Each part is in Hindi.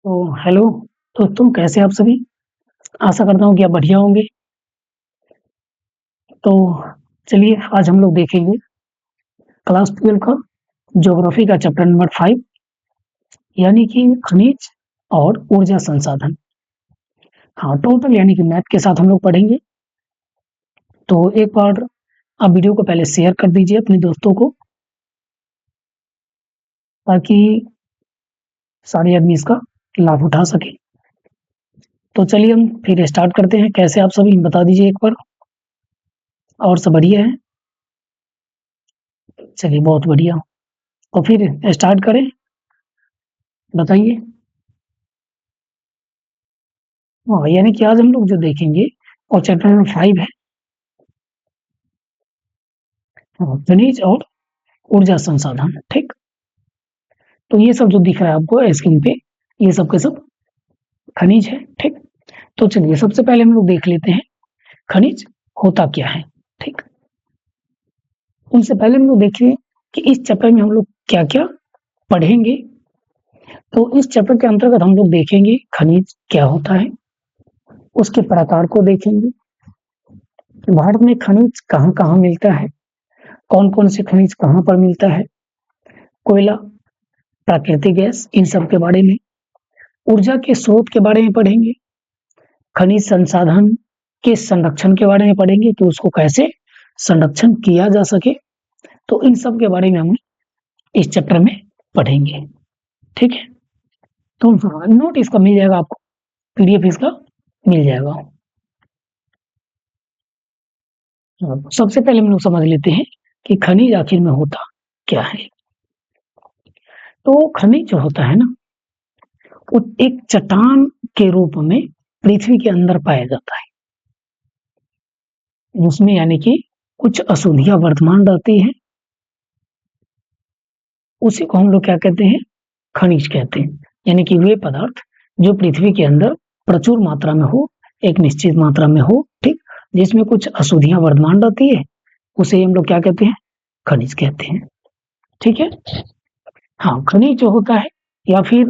तो हेलो दोस्तों, कैसे आप सभी? आशा करता हूँ कि आप बढ़िया होंगे। तो चलिए आज हम लोग देखेंगे क्लास 12 का ज्योग्राफी का चैप्टर नंबर 5 यानी कि खनिज और ऊर्जा संसाधन। हाँ, टोटल यानी कि मैथ के साथ हम लोग पढ़ेंगे। तो एक बार आप वीडियो को पहले शेयर कर दीजिए अपने दोस्तों को, ताकि सारे आदमी इसका लाभ उठा सके। तो चलिए हम फिर स्टार्ट करते हैं। कैसे आप सभी बता दीजिए एक बार, और सब बढ़िया है? चलिए बहुत बढ़िया। तो फिर स्टार्ट करें, बताइए। हाँ, यानी कि आज हम लोग जो देखेंगे और चैप्टर नंबर 5 है, हाँ, खनिज और ऊर्जा संसाधन। ठीक, तो ये सब जो दिख रहा है आपको स्क्रीन पे, ये सब के सब खनिज है। ठीक, तो चलिए सबसे पहले हम लोग देख लेते हैं खनिज होता क्या है। ठीक, उनसे पहले हम लोग देखिए कि इस चैप्टर में हम लोग क्या क्या पढ़ेंगे। तो इस चैप्टर के अंतर्गत हम लोग देखेंगे खनिज क्या होता है, उसके प्रकार को देखेंगे, भारत में खनिज कहाँ कहाँ मिलता है, कौन कौन से खनिज कहाँ पर मिलता है, कोयला, प्राकृतिक गैस, इन सब के बारे में, ऊर्जा के स्रोत के बारे में पढ़ेंगे, खनिज संसाधन के संरक्षण के बारे में पढ़ेंगे कि उसको कैसे संरक्षण किया जा सके। तो इन सब के बारे में हम इस चैप्टर में पढ़ेंगे। ठीक है, तो नोट इसका मिल जाएगा आपको, पीडीएफ इसका मिल जाएगा। सबसे पहले हम लोग समझ लेते हैं कि खनिज आखिर में होता क्या है। तो खनिज जो होता है ना, वो एक चट्टान के रूप में पृथ्वी के अंदर पाया जाता है, उसमें यानी कि कुछ अशुद्धियां वर्तमान रहती हैं। उसी को हम लोग क्या कहते हैं? खनिज कहते हैं। यानी कि वे पदार्थ जो पृथ्वी के अंदर प्रचुर मात्रा में हो, एक निश्चित मात्रा में हो, ठीक, जिसमें कुछ अशुद्धियां वर्तमान रहती है, उसे हम लोग क्या कहते हैं? खनिज कहते हैं। ठीक है, हाँ, खनिज जो होता है या फिर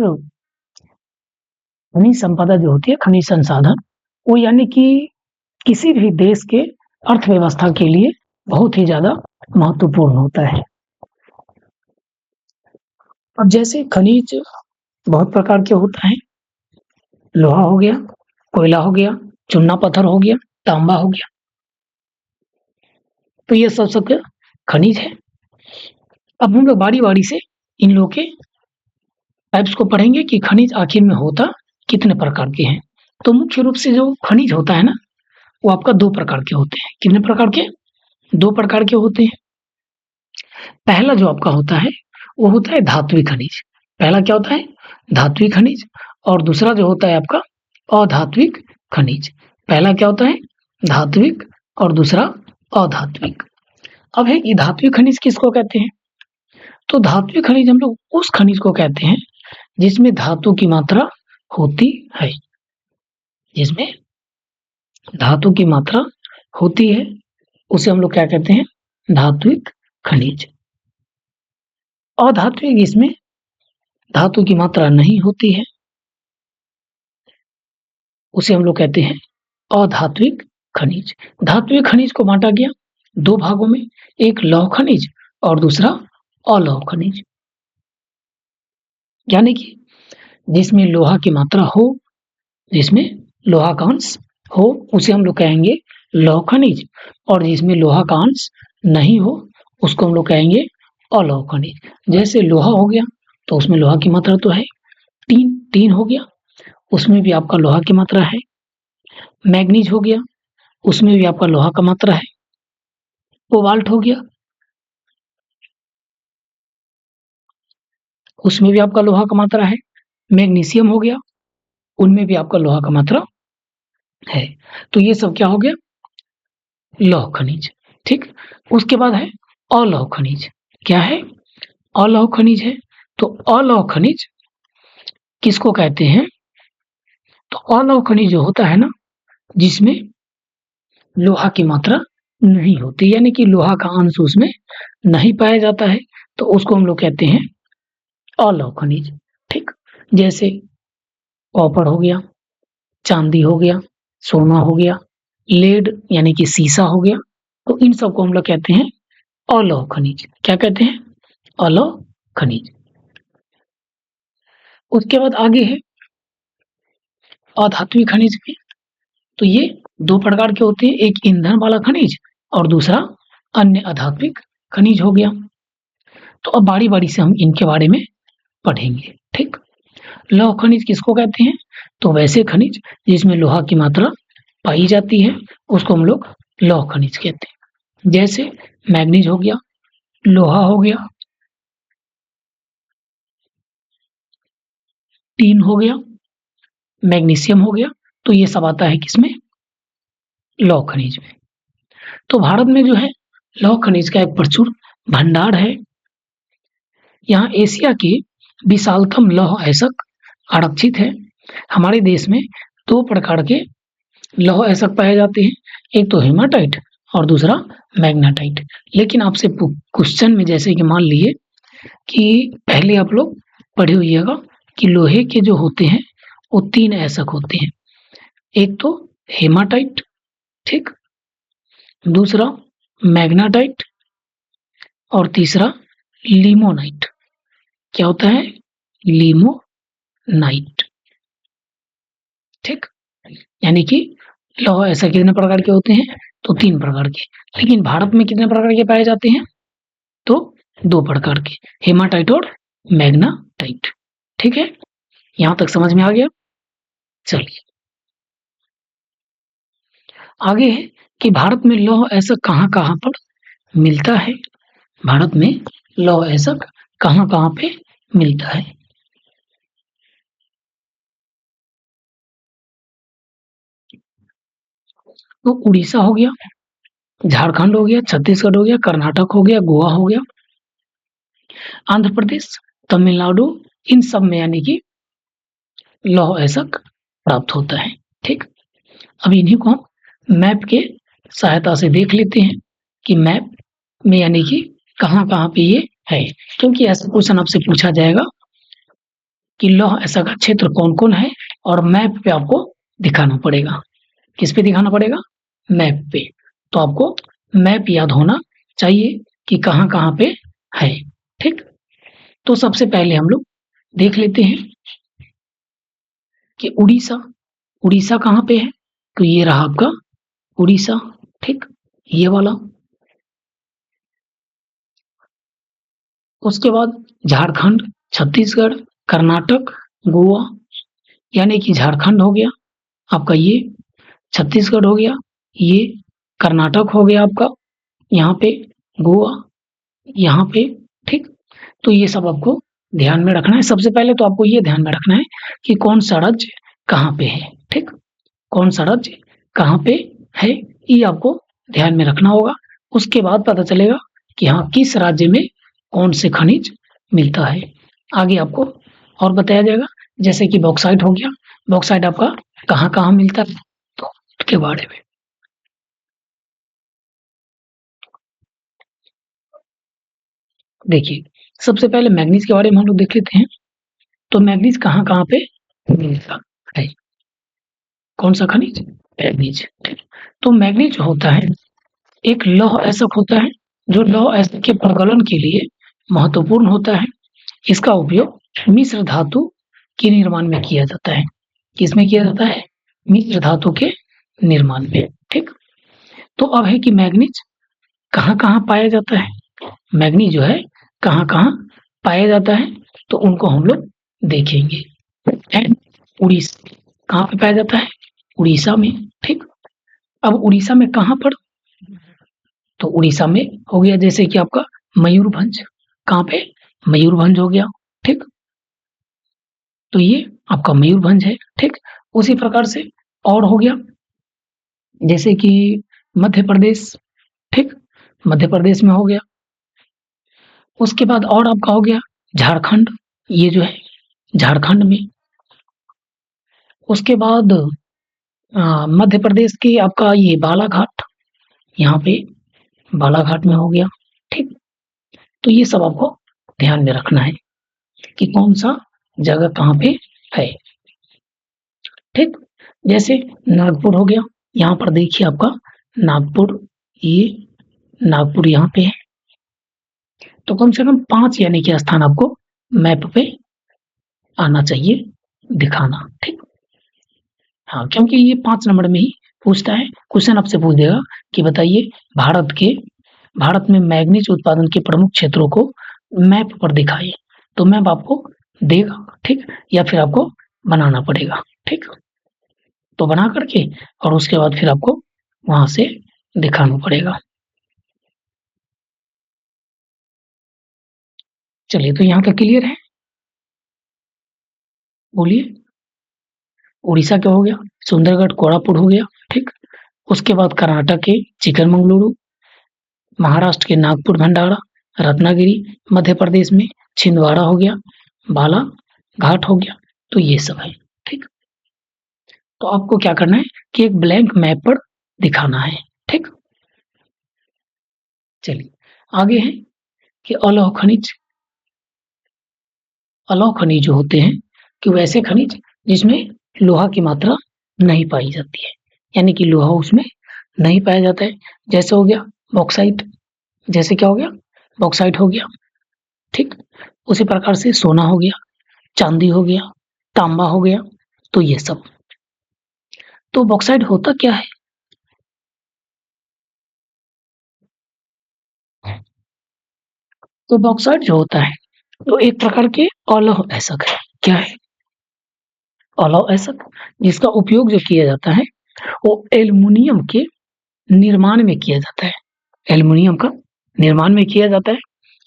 खनिज संपदा जो होती है, खनिज संसाधन, वो यानी कि किसी भी देश के अर्थव्यवस्था के लिए बहुत ही ज्यादा महत्वपूर्ण होता है। अब जैसे खनिज बहुत प्रकार के होता है, लोहा हो गया, कोयला हो गया, चूना पत्थर हो गया, तांबा हो गया, तो ये सब खनिज है। अब हम लोग बारी बारी से इन लोगों के टाइप्स को पढ़ेंगे कि खनिज आखिर में होता कितने प्रकार के हैं। तो मुख्य रूप से जो खनिज होता है ना, वो आपका दो प्रकार के होते हैं। कितने प्रकार के? दो प्रकार के होते हैं। पहला जो आपका होता है वो होता है धात्विक खनिज। पहला क्या होता है? धात्विक खनिज। और दूसरा जो होता है आपका अधात्विक खनिज। पहला क्या होता है? धात्विक, और दूसरा अधात्विक। अब है कि धात्विक खनिज किसको कहते हैं? तो धात्विक खनिज हम लोग उस खनिज को कहते हैं जिसमें धातु की मात्रा होती है। जिसमें धातु की मात्रा होती है उसे हम लोग क्या कहते हैं? धात्विक खनिज। अधात्विक, इसमें धातु की मात्रा नहीं होती है, उसे हम लोग कहते हैं अधात्विक खनिज। धात्विक खनिज को बांटा गया दो भागों में, एक लौह खनिज और दूसरा अलौह खनिज। यानी कि जिसमें लोहा की मात्रा हो, जिसमें लोहा का अंश हो, उसे हम लोग कहेंगे लौह खनिज, और जिसमें लोहा का अंश नहीं हो उसको हम लोग कहेंगे अलौह खनिज। जैसे लोहा हो गया तो उसमें लोहा की मात्रा तो है, टीन हो गया, उसमें भी आपका लोहा की मात्रा है। मैग्नीज हो गया, उसमें भी आपका लोहा का मात्रा है। कोबाल्ट हो गया, उसमें भी आपका लोहा का मात्रा है। मैग्नीशियम हो गया, उनमें भी आपका लोहा का मात्रा है। तो ये सब क्या हो गया? लौह खनिज। ठीक, उसके बाद है अलौह खनिज। क्या है? अलौह खनिज है। तो अलौह खनिज किसको कहते हैं? तो अलौह खनिज जो होता है ना, जिसमें लोहा की मात्रा नहीं होती, यानी कि लोहा का अंश उसमें नहीं पाया जाता है, तो उसको हम लोग कहते हैं अलौह खनिज। ठीक, जैसे कॉपर हो गया, चांदी हो गया, सोना हो गया, लेड यानी कि सीसा हो गया। तो इन सबको हम लोग कहते हैं अलौह खनिज। क्या कहते हैं? अलौह खनिज। उसके बाद आगे है अधात्विक खनिज भी। तो ये दो प्रकार के होते हैं, एक ईंधन वाला खनिज और दूसरा अन्य अधात्विक खनिज हो गया। तो अब बारी बारी से हम इनके बारे में पढ़ेंगे। ठीक, लौह खनिज किसको कहते हैं? तो वैसे खनिज जिसमें लोहा की मात्रा पाई जाती है उसको हम लोग लौह खनिज कहते हैं। जैसे मैग्नीज हो गया, लोहा हो गया, टीन हो गया, मैग्नीशियम हो गया। तो ये सब आता है किसमें? लौह खनिज में। तो भारत में जो है लौह खनिज का एक प्रचुर भंडार है। यहाँ एशिया के विशालतम लौह अयस्क आरक्षित है। हमारे देश में दो प्रकार के लौह अयस्क पाए जाते हैं, एक तो हेमाटाइट और दूसरा मैग्नेटाइट। लेकिन आपसे क्वेश्चन में जैसे कि मान लिए कि पहले आप लोग पढ़े होइएगा कि लोहे के जो होते हैं वो तीन अयस्क होते हैं, एक तो हेमाटाइट, ठीक, दूसरा मैग्नेटाइट और तीसरा लिमोनाइट। क्या होता है? लिमोनाइट। ठीक, यानी कि लौह ऐसा कितने प्रकार के होते हैं? तो तीन प्रकार के। लेकिन भारत में कितने प्रकार के पाए जाते हैं? तो दो प्रकार के, हेमाटाइट और मैग्नेटाइट। ठीक है, यहां तक समझ में आ गया? चलिए आगे है कि भारत में लौह ऐसा कहां कहां पर मिलता है। भारत में लौह ऐसा कहां कहां पे मिलता है? तो उड़ीसा हो गया, झारखंड हो गया, छत्तीसगढ़ हो गया, कर्नाटक हो गया, गोवा हो गया, आंध्र प्रदेश, तमिलनाडु, इन सब में यानी कि लौह अयस्क प्राप्त होता है। ठीक, अब इन्हीं को हम मैप के सहायता से देख लेते हैं कि मैप में यानी कि कहां कहां पे ये है। क्योंकि ऐसा क्वेश्चन आपसे पूछा जाएगा कि लौह अयस्क का क्षेत्र कौन कौन है और मैप पे आपको दिखाना पड़ेगा। किस पे दिखाना पड़ेगा? मैप पे। तो आपको मैप याद होना चाहिए कि कहां कहां पे है। ठीक, तो सबसे पहले हम लोग देख लेते हैं कि उड़ीसा, उड़ीसा कहां पे है? तो ये रहा आपका उड़ीसा। ठीक, ये वाला। उसके बाद झारखंड, छत्तीसगढ़, कर्नाटक, गोवा, यानी कि झारखंड हो गया आपका, ये छत्तीसगढ़ हो गया, ये कर्नाटक हो गया आपका, यहाँ पे गोवा, यहाँ पे। ठीक, तो ये सब आपको ध्यान में रखना है। सबसे पहले तो आपको ये ध्यान में रखना है कि कौन सा राज्य कहाँ पे है। ठीक, कौन सा राज्य कहाँ पे है, ये आपको ध्यान में रखना होगा। उसके बाद पता चलेगा कि हाँ किस राज्य में कौन से खनिज मिलता है। आगे आपको और बताया जाएगा, जैसे कि बॉक्साइट हो गया, बॉक्साइट आपका कहाँ कहाँ मिलता है तो उसके बारे में। देखिए सबसे पहले मैग्नीज के बारे में हम लोग देख लेते हैं। तो मैग्नीज कहाँ कहाँ पे मिलता है? कौन सा खनिज? मैग्नीज। तो मैग्नीज होता है एक लौह अयस्क होता है जो लौह अयस्क के प्रगलन के लिए महत्वपूर्ण होता है। इसका उपयोग मिश्र धातु के निर्माण में किया जाता है। किसमें किया जाता है? मिश्र धातु के निर्माण में। ठीक, तो अब है कि मैग्नीज कहाँ कहाँ पाया जाता है। मैग्नीज जो है कहाँ कहाँ पाया जाता है तो उनको हम लोग देखेंगे। उड़ीसा कहाँ पे पाया जाता है? उड़ीसा में। ठीक, अब उड़ीसा में कहाँ पर? तो उड़ीसा में हो गया जैसे कि आपका मयूरभंज। कहाँ पे? मयूरभंज हो गया। ठीक, तो ये आपका मयूरभंज है। ठीक, उसी प्रकार से और हो गया जैसे कि मध्य प्रदेश। ठीक, मध्य प्रदेश में हो गया। उसके बाद और आपका हो गया झारखंड, ये जो है झारखंड में। उसके बाद मध्य प्रदेश की आपका ये बालाघाट, यहाँ पे बालाघाट में हो गया। ठीक, तो ये सब आपको ध्यान में रखना है कि कौन सा जगह कहाँ पे है। ठीक। जैसे नागपुर हो गया, यहाँ पर देखिए आपका नागपुर, ये नागपुर यहाँ पे है। तो कम से कम 5 यानी कि स्थान आपको मैप पे आना चाहिए दिखाना, ठीक। हाँ, क्योंकि ये 5 नंबर में ही पूछता है, क्वेश्चन आपसे पूछ देगा कि बताइए भारत में मैग्नीज उत्पादन के प्रमुख क्षेत्रों को मैप पर दिखाइए। तो मैप आपको देगा, ठीक, या फिर आपको बनाना पड़ेगा, ठीक। तो बना करके और उसके बाद फिर आपको वहां से दिखाना पड़ेगा। चलिए, तो यहाँ का क्लियर है, बोलिए। उड़ीसा क्या हो गया, सुंदरगढ़ कोरापुट हो गया, ठीक। उसके बाद कर्नाटक के चिकनमंगलुरु, महाराष्ट्र के नागपुर भंडारा, रत्नागिरी, मध्य प्रदेश में छिंदवाड़ा हो गया, बालाघाट हो गया। तो ये सब है, ठीक। तो आपको क्या करना है कि एक ब्लैंक मैप पर दिखाना है, ठीक। चलिए, आगे है कि अलौह खनिज जो होते हैं कि वैसे खनिज जिसमें लोहा की मात्रा नहीं पाई जाती है, यानी कि लोहा उसमें नहीं पाया जाता है। जैसे हो गया बॉक्साइट, जैसे क्या हो गया, बॉक्साइट हो गया, ठीक। उसी प्रकार से सोना हो गया, चांदी हो गया, तांबा हो गया। तो ये सब। तो बॉक्साइट होता क्या है? तो बॉक्साइट जो होता है तो एक प्रकार के अलौह ऐसक है। क्या है? अलौह ऐसक, जिसका उपयोग जो किया जाता है वो एल्युमिनियम के निर्माण में किया जाता है। एल्युमिनियम का निर्माण में किया जाता है।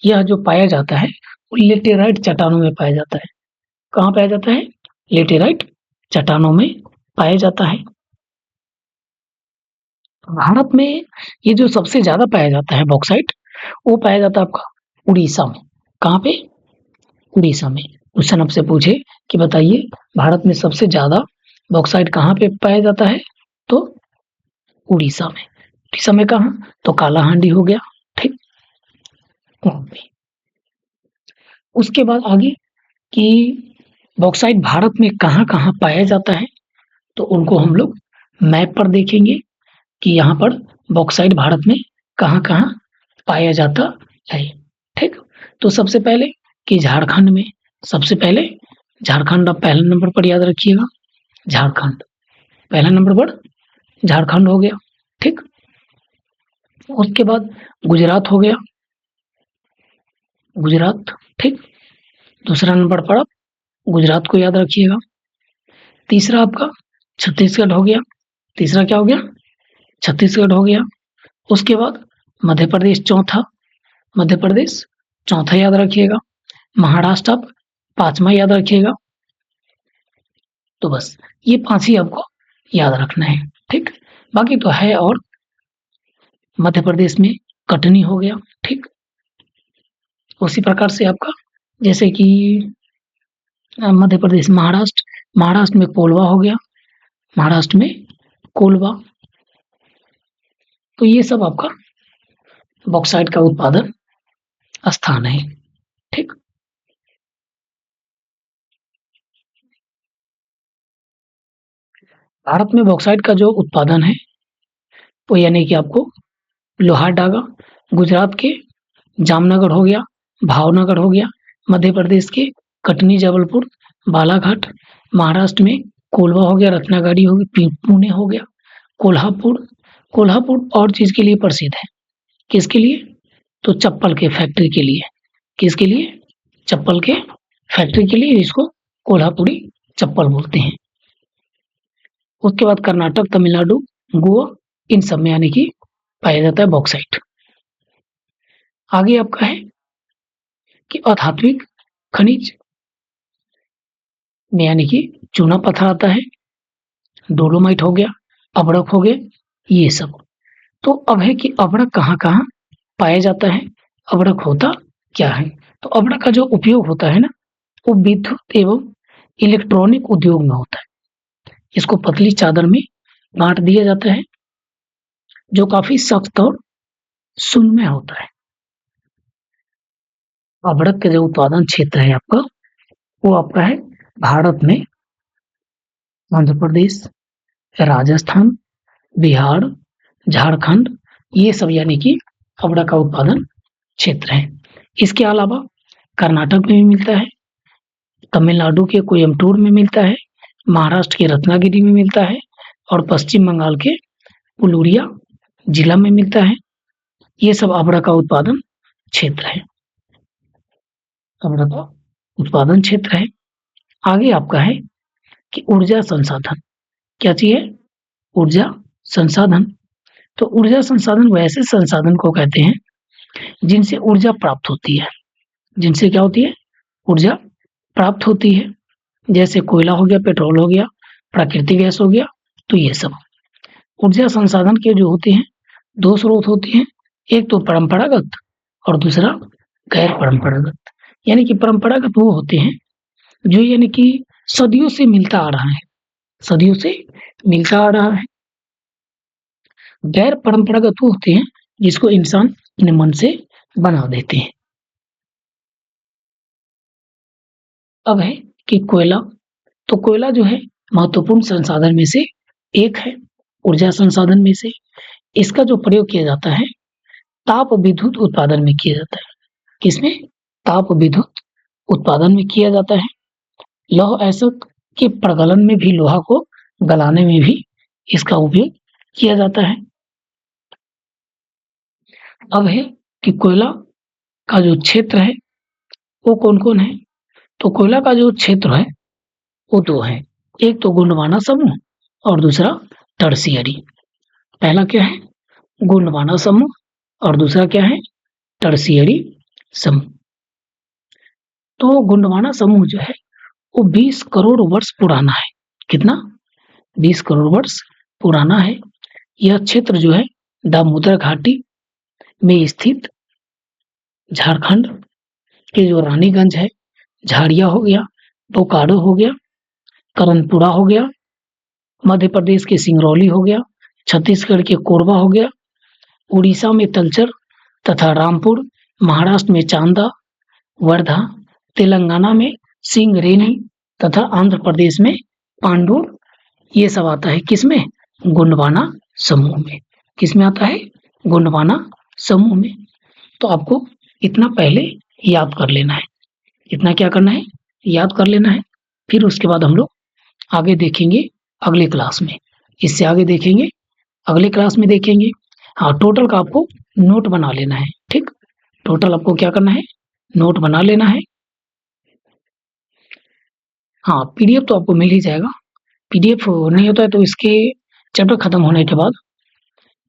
यह जो पाया जाता है वो लेटेराइट चट्टानों में पाया जाता है। कहाँ पाया जाता है? लेटेराइट चट्टानों में पाया जाता है। भारत में ये जो सबसे ज्यादा पाया जाता है बॉक्साइट, वो पाया जाता है आपका उड़ीसा में। कहाँ पे? उड़ीसा में। क्वेश्चन आपसे पूछे कि बताइए भारत में सबसे ज्यादा बॉक्साइट कहाँ पे पाया जाता है? तो उड़ीसा में। उड़ीसा में कहाँ? तो कालाहांडी हो गया, ठीक। वहाँ पे। उसके बाद आगे कि बॉक्साइट भारत में कहाँ कहाँ पाया जाता है, तो उनको हम लोग मैप पर देखेंगे कि यहाँ पर बॉक्साइट भारत में कहाँ कहाँ पाया जाता है, ठीक। तो सबसे पहले कि झारखंड में, सबसे पहले झारखंड, आप पहले नंबर पर याद रखिएगा, झारखंड पहला नंबर पर झारखंड हो गया, ठीक। उसके बाद गुजरात हो गया, गुजरात, ठीक। दूसरा नंबर पर आप गुजरात को याद रखिएगा। तीसरा आपका छत्तीसगढ़ हो गया। तीसरा क्या हो गया? छत्तीसगढ़ हो गया। उसके बाद मध्य प्रदेश चौथा, मध्य प्रदेश चौथा याद रखिएगा। महाराष्ट्र आप पांचवा याद रखिएगा। तो बस ये 5 ही आपको याद रखना है, ठीक। बाकी तो है और मध्य प्रदेश में कटनी हो गया, ठीक। उसी प्रकार से आपका जैसे कि मध्य प्रदेश, महाराष्ट्र में कोलवा हो गया, महाराष्ट्र में कोलवा। तो ये सब आपका बॉक्साइट का उत्पादन स्थान है, ठीक। भारत में बॉक्साइट का जो उत्पादन है वो यानी कि आपको लोहारडागा गुजरात के जामनगर हो गया, भावनगर हो गया, मध्य प्रदेश के कटनी, जबलपुर, बालाघाट, महाराष्ट्र में कोलवा हो गया, रत्नागिरी हो गया, पुणे हो गया, कोल्हापुर। कोल्हापुर और चीज के लिए प्रसिद्ध है। किसके लिए? तो चप्पल के फैक्ट्री के लिए। किसके लिए? चप्पल के फैक्ट्री के लिए इसको कोल्हापुरी चप्पल बोलते हैं। उसके बाद कर्नाटक, तमिलनाडु, गोवा, इन सब में यानी कि पाया जाता है बॉक्साइट। आगे आपका है कि अधात्विक खनिज में यानी कि चूना पत्थर आता है, डोलोमाइट हो गया, अबड़क हो गया, ये सब। तो अब है कि अबड़क कहाँ कहाँ पाया जाता है, अबड़क होता क्या है? तो अबड़क का जो उपयोग होता है ना, वो विद्युत एवं इलेक्ट्रॉनिक उद्योग में होता है। इसको पतली चादर में बांट दिया जाता है जो काफी सख्त और सुनम्य होता है। अबड़क का जो उत्पादन क्षेत्र है आपका, वो आपका है भारत में आंध्र प्रदेश, राजस्थान, बिहार, झारखंड, ये सब यानी कि फावड़ा का उत्पादन क्षेत्र है। इसके अलावा कर्नाटक में भी मिलता है, तमिलनाडु के कोयम्बटूर में मिलता है, महाराष्ट्र के रत्नागिरी में मिलता है और पश्चिम बंगाल के पुरुलिया जिला में मिलता है। ये सब फावड़ा का उत्पादन क्षेत्र है। फावड़ा का उत्पादन क्षेत्र है। आगे आपका है कि ऊर्जा संसाधन। क्या चाहिए? ऊर्जा संसाधन। तो ऊर्जा संसाधन वैसे संसाधन को कहते हैं जिनसे ऊर्जा प्राप्त होती है। जिनसे क्या होती है? ऊर्जा प्राप्त होती है। जैसे कोयला हो गया, पेट्रोल हो गया, प्राकृतिक गैस हो गया। तो ये सब ऊर्जा संसाधन के जो होते हैं दो स्रोत होते हैं, एक तो परंपरागत और दूसरा गैर परंपरागत। यानी कि परंपरागत वो होते हैं जो यानी कि सदियों से मिलता आ रहा है, सदियों से मिलता आ रहा है। गैर परंपरागत वो होते हैं जिसको इंसान अपने मन से बना देते हैं। अब है कि कोयला। तो कोयला जो है महत्वपूर्ण संसाधन में से एक है, ऊर्जा संसाधन में से। इसका जो प्रयोग किया जाता है ताप विद्युत उत्पादन में किया जाता है। किसमें? ताप विद्युत उत्पादन में किया जाता है। लौह अयस्क के प्रगलन में भी, लोहा को गलाने में भी इसका उपयोग किया जाता है। अब है कि कोयला का जो क्षेत्र है वो कौन कौन है? तो कोयला का जो क्षेत्र है वो दो है, एक तो गोंडवाना समूह और दूसरा टर्शियरी। पहला क्या है? गोंडवाना समूह और दूसरा क्या है? टर्शियरी समूह। तो गोंडवाना समूह जो है वो 20 करोड़ वर्ष पुराना है। कितना? 20 करोड़ वर्ष पुराना है। यह क्षेत्र जो है दामोदर घाटी में स्थित झारखंड के जो रानीगंज है, झाड़िया हो गया, बोकारो हो गया, करनपुरा हो गया, मध्य प्रदेश के सिंगरौली हो गया, छत्तीसगढ़ के कोरबा हो गया, उड़ीसा में तलचर तथा रामपुर, महाराष्ट्र में चांदा, वर्धा, तेलंगाना में सिंगरेनी तथा आंध्र प्रदेश में पांडुर। ये सब आता है किसमें? गोंडवाना समूह में। किसमें आता है? गोंडवाना समूह में। तो आपको इतना पहले याद कर लेना है। इतना क्या करना है? याद कर लेना है। फिर उसके बाद हम लोग आगे देखेंगे अगले क्लास में। इससे आगे देखेंगे अगले क्लास में देखेंगे। हाँ, टोटल का आपको नोट बना लेना है। ठीक, टोटल आपको क्या करना है? नोट बना लेना है। हाँ, पीडीएफ तो आपको मिल ही जाएगा। पीडीएफ नहीं होता है तो इसके चैप्टर खत्म होने के बाद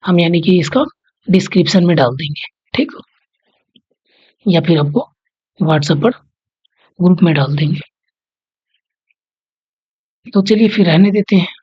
हम यानी कि इसका डिस्क्रिप्शन में डाल देंगे। ठीक, या फिर आपको व्हाट्सएप पर ग्रुप में डाल देंगे। तो चलिए फिर रहने देते हैं।